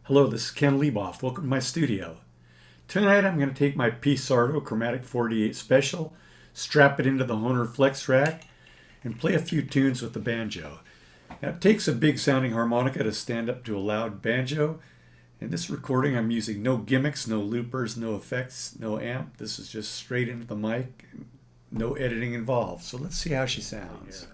Hello, this is Ken Leiboff. Welcome to my studio. Tonight I'm going to take my P.Sardo Chromatic 48 Special, strap it into the Hohner Flex Rack, and play a few tunes with the banjo. Now it takes a big sounding harmonica to stand up to a loud banjo. In this recording I'm using no gimmicks, no loopers, no effects, no amp. This is just straight into the mic, no editing involved. So let's see how she sounds.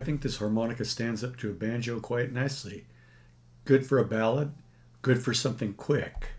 I think this harmonica stands up to a banjo quite nicely. Good for a ballad, good for something quick.